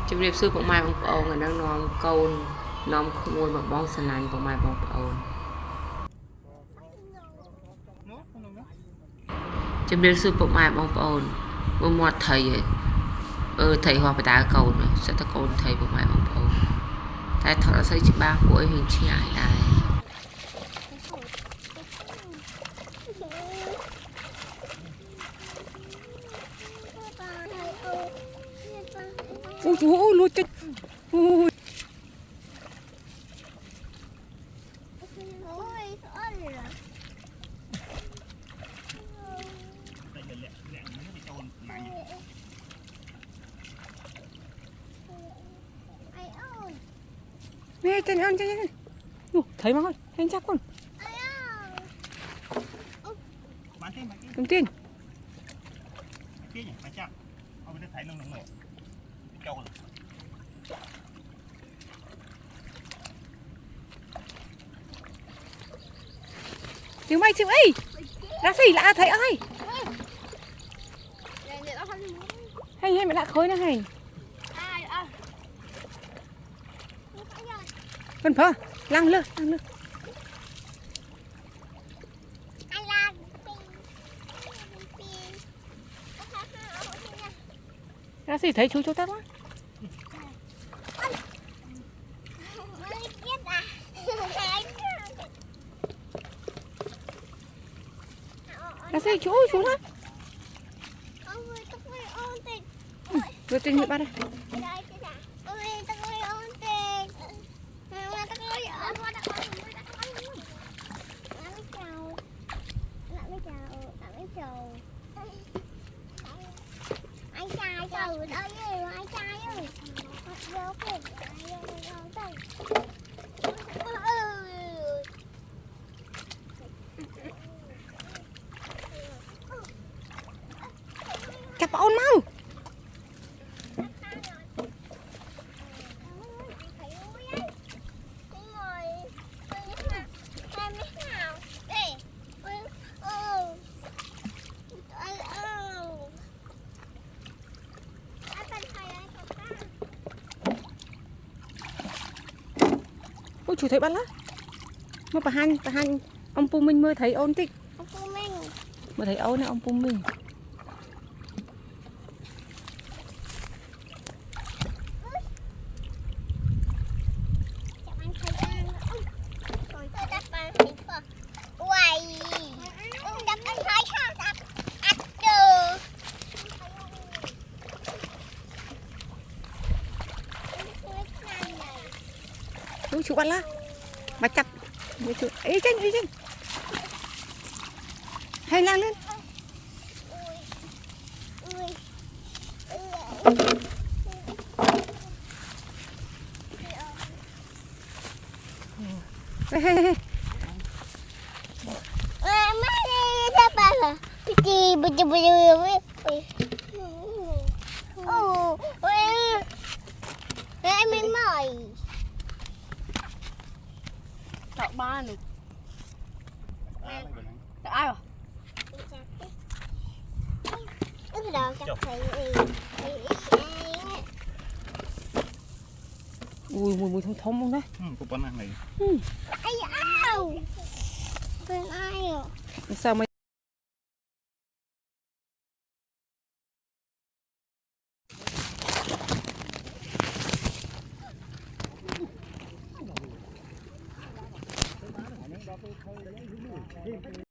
ជំរាបសួរពុកម៉ែបងប្អូននៅនាំកូននាំក្មួយមកបងស្រឡាញ់ពុកម៉ែបងប្អូនជំរាបសួរពុកម៉ែបងប្អូនមើលមាត់ថៃថៃហោះបដាកូនសិតតែកូនថៃពុកម៉ែបងប្អូនតែថតអត់សូវច្បាស់ពួកឯងហ៊ានឆ្ងាយដែរអូលួចតិចអូយnè tên ăn chơi thấy mà thôi anh chắc con đồng tiền chịu mày chịu ấy ra xỉ lạ thấy ơi hay hay mày lạ khối nữa hay con phơ lăng lơ ra xỉ thấy chú tao quá ra xỉ chú lắm vừa tin như ba đây anh trai từ đây anh trai ơi vô kìa chặt ôn mau ôi chủ thấy bắn lá mà bà hành ông Pu Minh mới thấy ôn tích ông Pu Minh mới thấy ôn này ông Pu Minh chú bắn lá mà chặt chú ấy tranh hay lan lên hey. em mời chọn ba nữa ai à ui mùi thông không đấy cục bánh ăn này ai bên ai sao mày Hey.